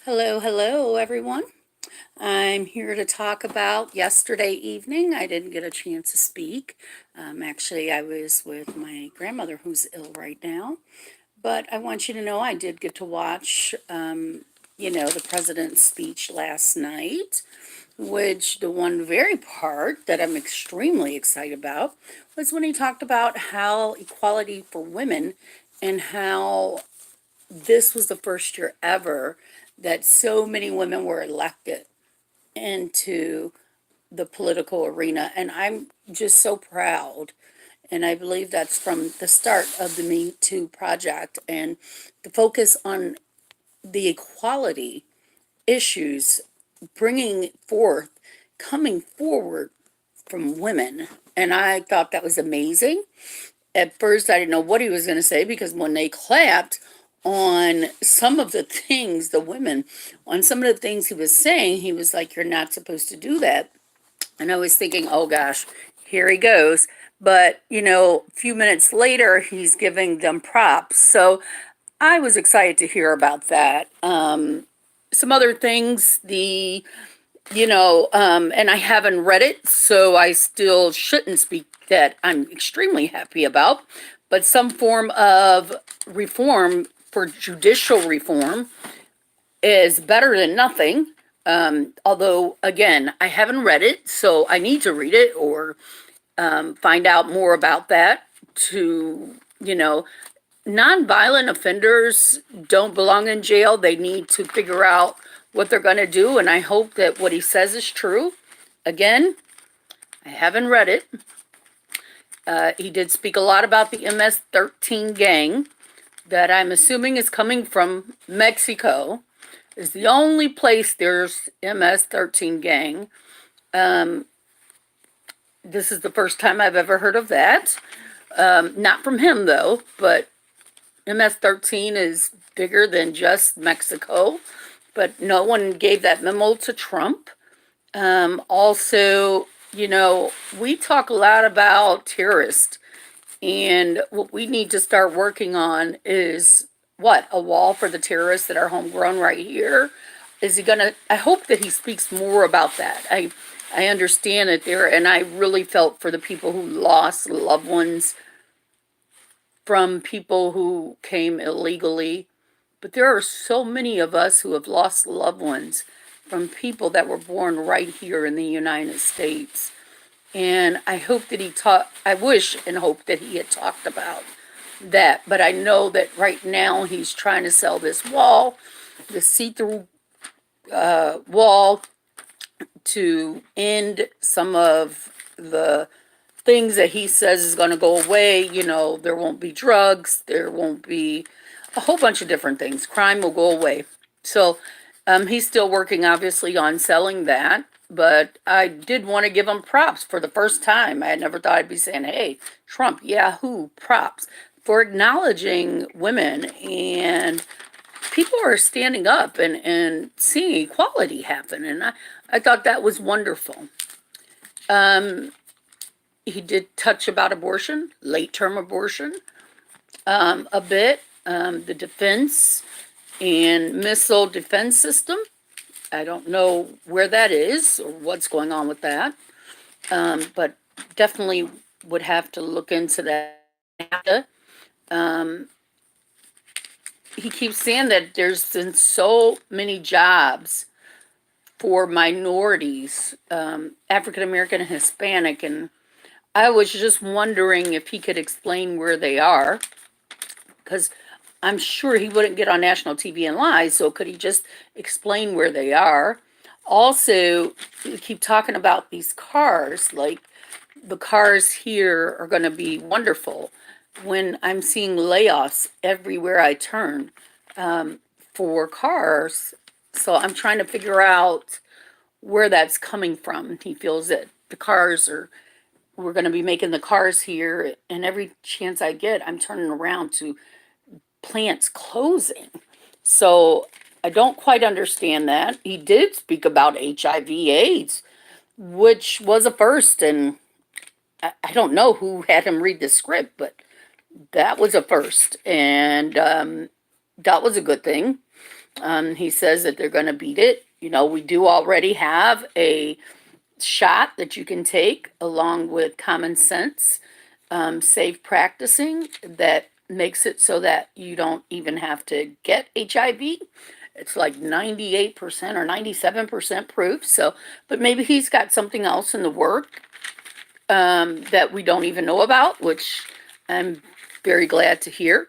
Hello, hello, everyone. I'm here to talk about yesterday evening. I didn't get a chance to speak. Actually, I was with my grandmother who's ill right now. But I want you to know I did get to watch, the president's speech last night, which the one very part that I'm extremely excited about was when he talked about how equality for women and how this was the first year ever that so many women were elected into the political arena. And I'm just so proud. And I believe that's from the start of the Me Too project and the focus on the equality issues bringing forth, coming forward from women. And I thought that was amazing. At first, I didn't know what he was going to say because when they clapped on some of the things, the women, on some of the things he was saying, he was like, "You're not supposed to do that." And I was thinking, oh gosh, here he goes. But, a few minutes later, he's giving them props. So I was excited to hear about that. Some other things, and I haven't read it, so I still shouldn't speak that I'm extremely happy about, but some form of reform for judicial reform is better than nothing. Although, again, I haven't read it, so I need to read it or find out more about that to, nonviolent offenders don't belong in jail. They need to figure out what they're going to do, and I hope that what he says is true. Again, I haven't read it. He did speak a lot about the MS-13 gang that I'm assuming is coming from Mexico. Is the only place there's MS-13 gang. This is the first time I've ever heard of that. Not from him, though, but MS-13 is bigger than just Mexico, but no one gave that memo to Trump. Also, we talk a lot about terrorists, and what we need to start working on is what? A wall for the terrorists that are homegrown right here? Is he gonna? I hope that he speaks more about that. I understand it there, and I really felt for the people who lost loved ones from people who came illegally. But there are so many of us who have lost loved ones from people that were born right here in the United States. And I hope that I wish and hope that he had talked about that. But I know that right now he's trying to sell this wall, the see-through wall, to end some of the things that he says is going to go away. There won't be drugs, there won't be a whole bunch of different things. Crime will go away. So he's still working, obviously, on selling that. But I did want to give him props for the first time. I never thought I'd be saying, hey, Trump, Yahoo, props for acknowledging women. And people are standing up and seeing equality happen. And I thought that was wonderful. He did touch about abortion, late-term abortion, a bit. The defense and missile defense system. I don't know where that is or what's going on with that, but definitely would have to look into that. He keeps saying that there's been so many jobs for minorities, African American and Hispanic, and I was just wondering if he could explain where they are, because I'm sure he wouldn't get on national TV and lie, so could he just explain where they are? Also, we keep talking about these cars, like the cars here are going to be wonderful when I'm seeing layoffs everywhere I turn for cars. So I'm trying to figure out where that's coming from. He feels that we're going to be making the cars here, and every chance I get, I'm turning around to plants closing. So I don't quite understand that. He did speak about HIV/AIDS, which was a first, and I don't know who had him read the script, but that was a first, and that was a good thing. He says that they're going to beat it. We do already have a shot that you can take along with common sense, safe practicing that makes it so that you don't even have to get HIV. It's like 98% or 97% proof. So, but maybe he's got something else in the work that we don't even know about, which I'm very glad to hear.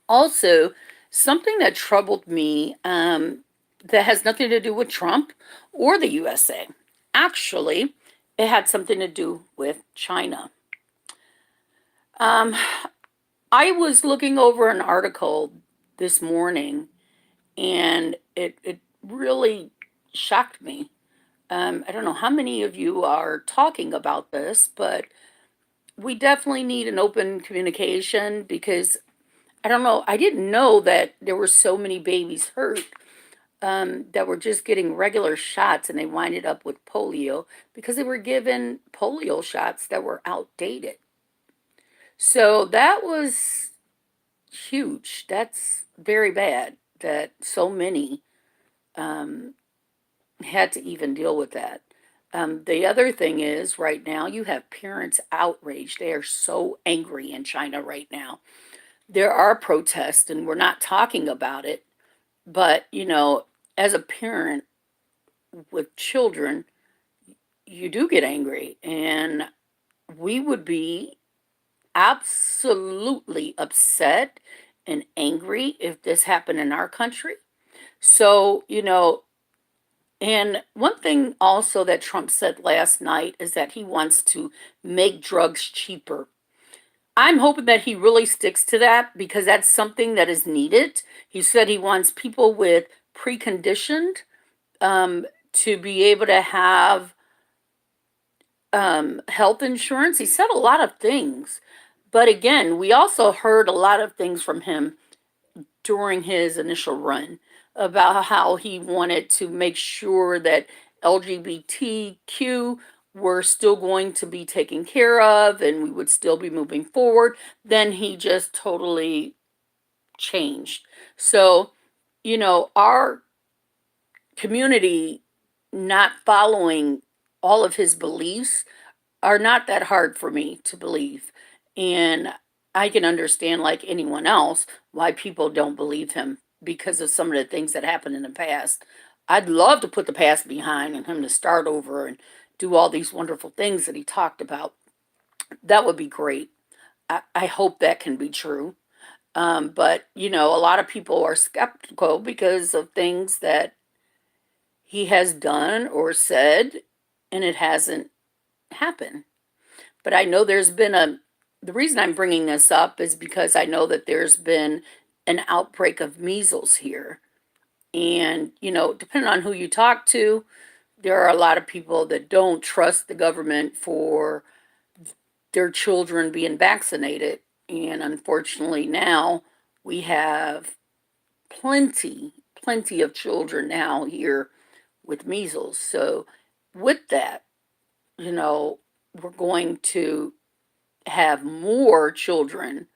Also, something that troubled me that has nothing to do with Trump or the USA. Actually, it had something to do with China. Um, I was looking over an article this morning, and it really shocked me. I don't know how many of you are talking about this, but we definitely need an open communication because I don't know, I didn't know that there were so many babies hurt that were just getting regular shots and they winded up with polio because they were given polio shots that were outdated. So that was huge. That's very bad that so many um, had to even deal with that. The other thing is, right now, you have parents outraged. They are so angry in China right now. There are protests, and we're not talking about it. But, as a parent with children, you do get angry. And we would be absolutely upset and angry if this happened in our country. So, and one thing also that Trump said last night is that he wants to make drugs cheaper. I'm hoping that he really sticks to that because that's something that is needed. He said he wants people with preconditioned to be able to have health insurance. He said a lot of things. But again, we also heard a lot of things from him during his initial run about how he wanted to make sure that LGBTQ were still going to be taken care of and we would still be moving forward. Then he just totally changed. So, our community not following all of his beliefs are not that hard for me to believe. And I can understand, like anyone else, why people don't believe him because of some of the things that happened in the past. I'd love to put the past behind and him to start over and do all these wonderful things that he talked about. That would be great. I hope that can be true. But, a lot of people are skeptical because of things that he has done or said, and it hasn't happened. But I know the reason I'm bringing this up is because I know that there's been an outbreak of measles here. And, depending on who you talk to, there are a lot of people that don't trust the government for their children being vaccinated. And unfortunately, now we have plenty of children now here with measles. So, with that, we're going to have more children,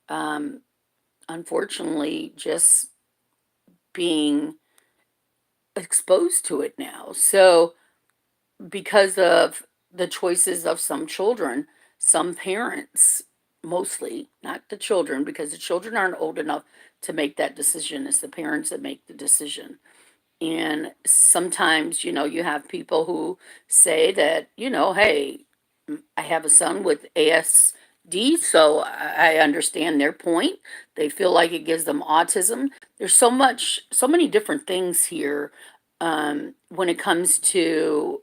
um, unfortunately, just being exposed to it now. So, because of the choices of some children, some parents, mostly, not the children, because the children aren't old enough to make that decision, it's the parents that make the decision. And sometimes, you have people who say that, hey, I have a son with ASD, so I understand their point. They feel like it gives them autism. There's so many different things here when it comes to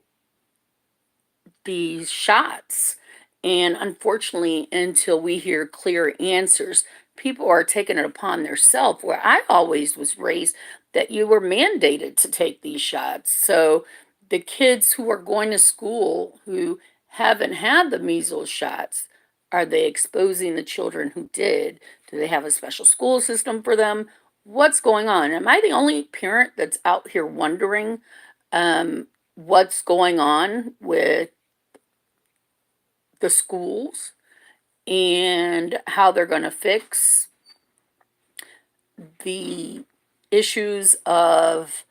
these shots. And unfortunately, until we hear clear answers, people are taking it upon themselves. Where I always was raised that you were mandated to take these shots. So the kids who are going to school who haven't had the measles shots, are they exposing the children who did? Do they have a special school system for them? What's going on? Am I the only parent that's out here wondering what's going on with the schools and how they're going to fix the issues of,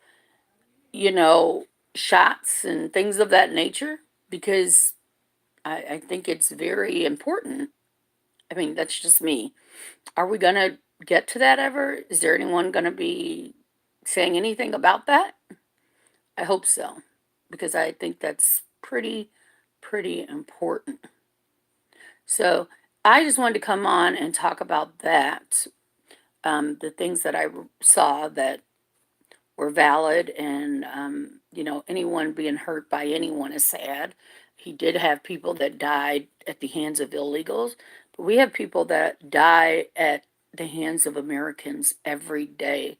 you know, shots and things of that nature, because I think it's very important. I mean, that's just me. Are we going to get to that ever? Is there anyone going to be saying anything about that? I hope so, because I think that's pretty important. So I just wanted to come on and talk about that. The things that I saw that were valid, and anyone being hurt by anyone is sad. He did have people that died at the hands of illegals, but we have people that die at the hands of Americans every day.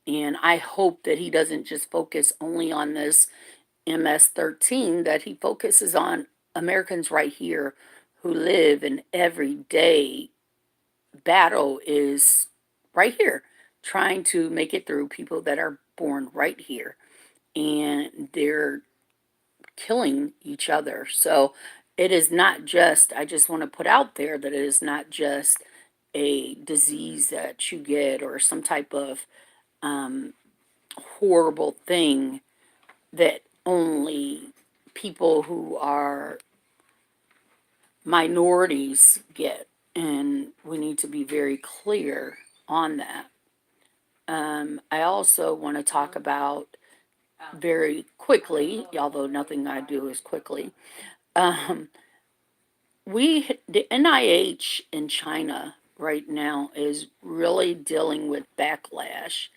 And I hope that he doesn't just focus only on this MS-13, that he focuses on Americans right here who live in everyday battle is right here, trying to make it through, people that are born right here, and they're killing each other. So it is not just, I just want to put out there that it is not just a disease that you get or some type of horrible thing that only people who are minorities get. And we need to be very clear on that. I also want to talk about very quickly, although nothing I do is quickly, um, the NIH in China right now is really dealing with backlash.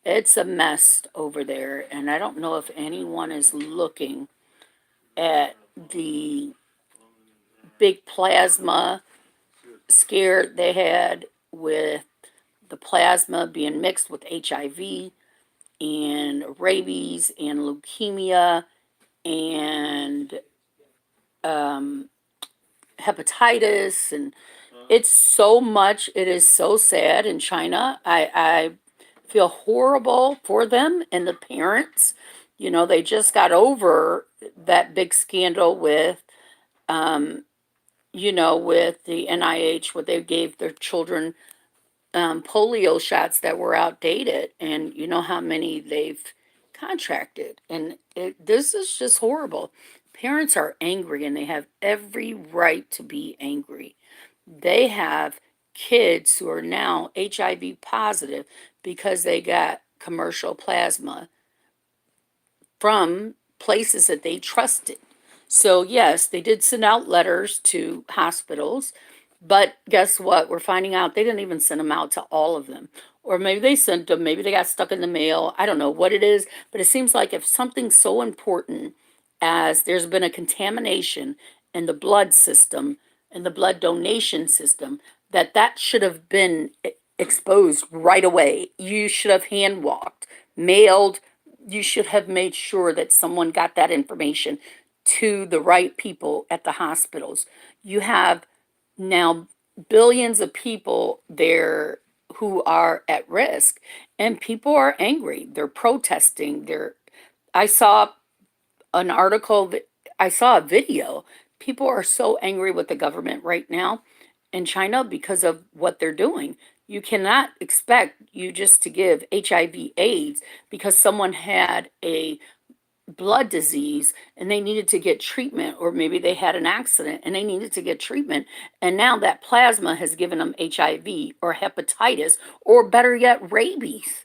It's a mess over there, and I don't know if anyone is looking at the big plasma scare they had with the plasma being mixed with HIV and rabies and leukemia and hepatitis, and it's so much. It is so sad in China. I feel horrible for them and the parents. They just got over that big scandal with, with the NIH, what they gave their children polio shots that were outdated, and you know how many they've contracted. And this is just horrible. Parents are angry, and they have every right to be angry. They have kids who are now HIV positive because they got commercial plasma from places that they trusted. So, yes, they did send out letters to hospitals, but guess what? We're finding out they didn't even send them out to all of them. Or maybe they sent them, maybe they got stuck in the mail. I don't know what it is, but it seems like if something so important as there's been a contamination in the blood system, in the blood donation system, that should have been exposed right away. You should have hand walked, mailed. You should have made sure that someone got that information to the right people at the hospitals. You have now billions of people there who are at risk, and people are angry. They're protesting. I saw an article, I saw a video. People are so angry with the government right now in China because of what they're doing. You cannot expect you just to give HIV AIDS because someone had a blood disease and they needed to get treatment, or maybe they had an accident and they needed to get treatment, and now that plasma has given them HIV or hepatitis, or better yet, rabies.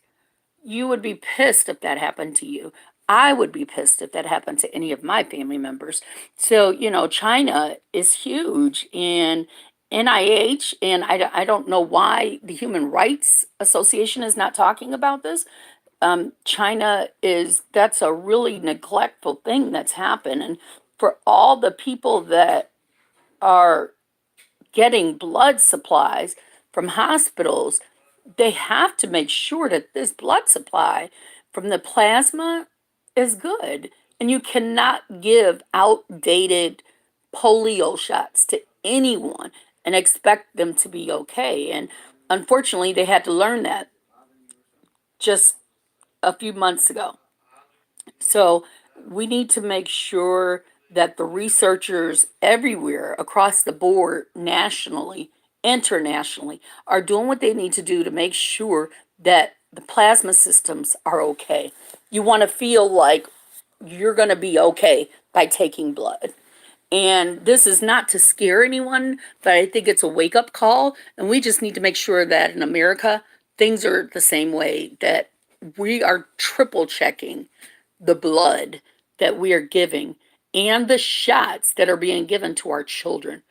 You would be pissed if that happened to you. I would be pissed if that happened to any of my family members. So, China is huge, and NIH, and I don't know why the Human Rights Association is not talking about this. China that's a really neglectful thing that's happened. And for all the people that are getting blood supplies from hospitals, they have to make sure that this blood supply from the plasma is good. And you cannot give outdated polio shots to anyone and expect them to be okay. And unfortunately, they had to learn that just a few months ago. So we need to make sure that the researchers everywhere across the board, nationally, internationally, are doing what they need to do to make sure that the plasma systems are okay. You want to feel like you're going to be okay by taking blood. And this is not to scare anyone, but I think it's a wake up call. And we just need to make sure that in America, things are the same way, that we are triple checking the blood that we are giving and the shots that are being given to our children.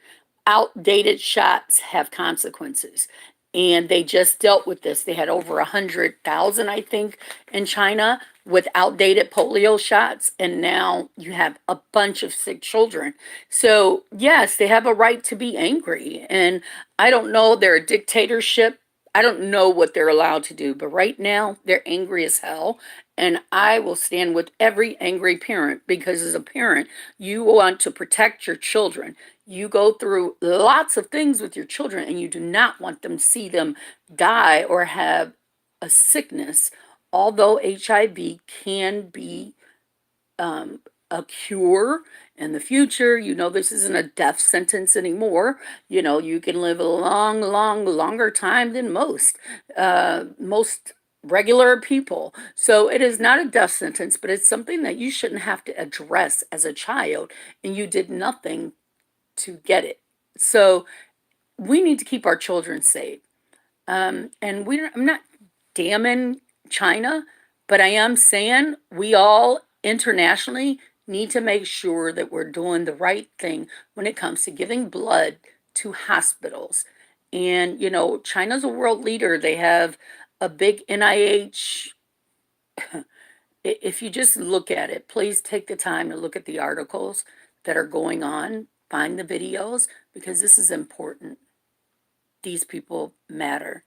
Outdated shots have consequences. And they just dealt with this. They had over 100,000, I think, in China with outdated polio shots. And now you have a bunch of sick children. So, yes, they have a right to be angry. And I don't know, they're a dictatorship. I don't know what they're allowed to do, but right now they're angry as hell. And I will stand with every angry parent, because as a parent, you want to protect your children. You go through lots of things with your children, and you do not want them to see them die or have a sickness. Although HIV can be a cure in the future, this isn't a death sentence anymore. You can live a longer time than most regular people. So it is not a death sentence, but it's something that you shouldn't have to address as a child, and you did nothing to get it. So we need to keep our children safe. And I'm not damning China, but I am saying we all internationally need to make sure that we're doing the right thing when it comes to giving blood to hospitals. And, China's a world leader. They have a big NIH. If you just look at it, please take the time to look at the articles that are going on, find the videos, because this is important. These people matter.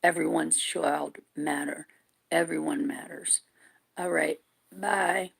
Everyone's child matter. Everyone matters. All right. Bye.